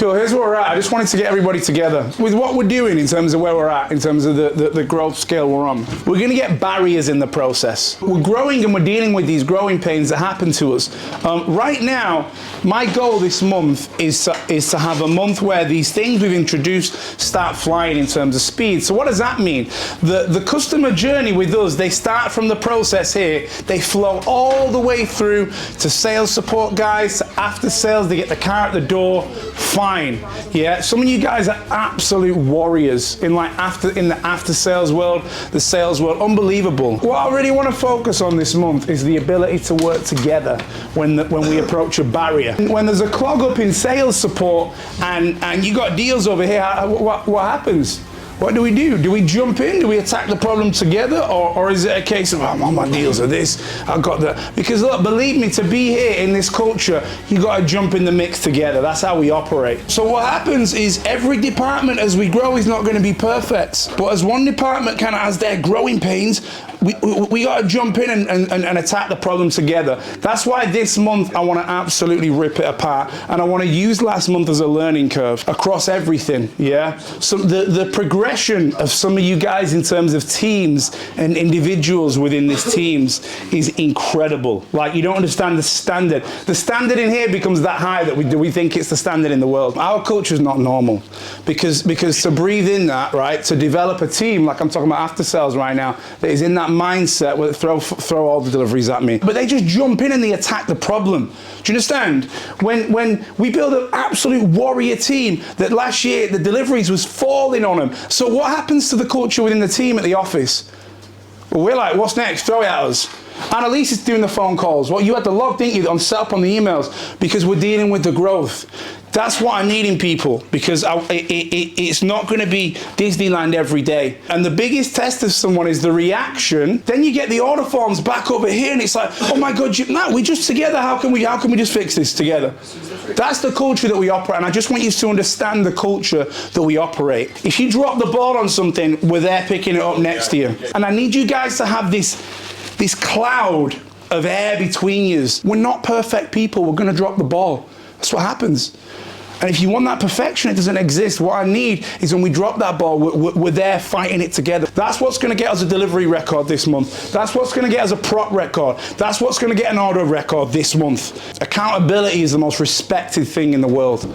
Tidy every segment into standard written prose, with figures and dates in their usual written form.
Cool, here's where we're at. I just wanted to get everybody together with what we're doing in terms of where we're at, in terms of the growth scale we're on. We're gonna get barriers in the process. We're growing and we're dealing with these growing pains that happen to us. Right now, my goal this month is to have a month where these things we've introduced start flying in terms of speed. So what does that mean? The customer journey with us, they start from the process here, they flow all the way through to sales support guys, to after sales, they get the car at the door, fine. Yeah, some of you guys are absolute warriors in the after sales world, the sales world, unbelievable. What I really want to focus on this month is the ability to work together when we approach a barrier. When there's a clog up in sales support and you got deals over here, what happens? What do? Do we jump in? Do we attack the problem together? Or is it a case of, oh, my deals are this, I've got that? Because look, believe me, to be here in this culture, you got to jump in the mix together. That's how we operate. So what happens is every department as we grow is not going to be perfect. But as one department kind of has their growing pains, we got to jump in and attack the problem together. That's why this month I want to absolutely rip it apart. And I want to use last month as a learning curve across everything, yeah? So the progression of some of you guys in terms of teams and individuals within these teams is incredible. Like, you don't understand the standard. The standard in here becomes that high that we think it's the standard in the world. Our culture is not normal because to breathe in that, right, to develop a team, like I'm talking about after sales right now, that is in that mindset where they throw all the deliveries at me. But they just jump in and they attack the problem. Do you understand? When we build an absolute warrior team that last year the deliveries was falling on them. So what happens to the culture within the team at the office? Well, we're like, what's next? Throw it at us. Annalise is doing the phone calls. Well, you had to log, didn't you, on set up on the emails because we're dealing with the growth. That's what I need in people because it's not going to be Disneyland every day. And the biggest test of someone is the reaction. Then you get the order forms back over here and it's like, oh my God, we're just together. How can we just fix this together? That's the culture that we operate. And I just want you to understand the culture that we operate. If you drop the ball on something, we're there picking it up next to you. And I need you guys to have this cloud of air between you. We're not perfect people. We're going to drop the ball. That's what happens. And if you want that perfection, it doesn't exist. What I need is when we drop that ball, we're there fighting it together. That's what's going to get us a delivery record this month. That's what's going to get us a prop record. That's what's going to get an order record this month. Accountability is the most respected thing in the world.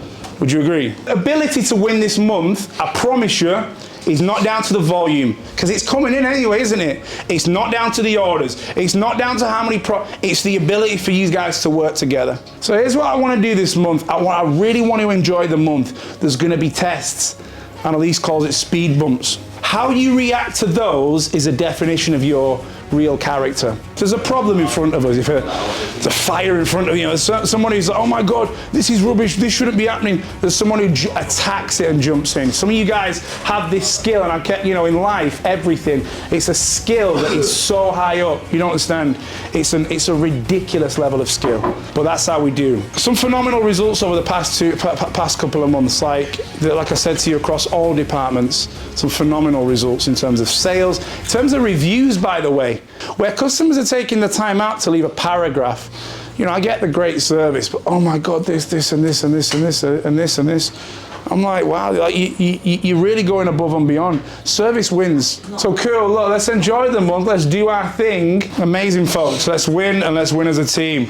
Would you agree? Ability to win this month, I promise you, is not down to the volume, because it's coming in anyway, isn't it? It's not down to the orders. It's not down to how many it's the ability for you guys to work together. So here's what I want to do this month. I really want to enjoy the month. There's going to be tests. Annalise calls it speed bumps. How you react to those is a definition of your real character. If there's a problem in front of us, if there's a fire in front of you, there's someone who's like, oh my God, this is rubbish, this shouldn't be happening. There's someone who attacks it and jumps in. Some of you guys have this skill, and I kept, in life, everything, it's a skill that is so high up, you don't understand. It's a ridiculous level of skill, but that's how we do. Some phenomenal results over the past couple of months, like I said to you, across all departments, some phenomenal results in terms of sales, in terms of reviews, by the way, where customers are taking the time out to leave a paragraph. I get the great service, but oh my God, this and this and this and this and this and this. I'm like, wow, you're really going above and beyond. Service wins. So cool, look, let's enjoy the month. Let's do our thing. Amazing, folks. Let's win, and let's win as a team.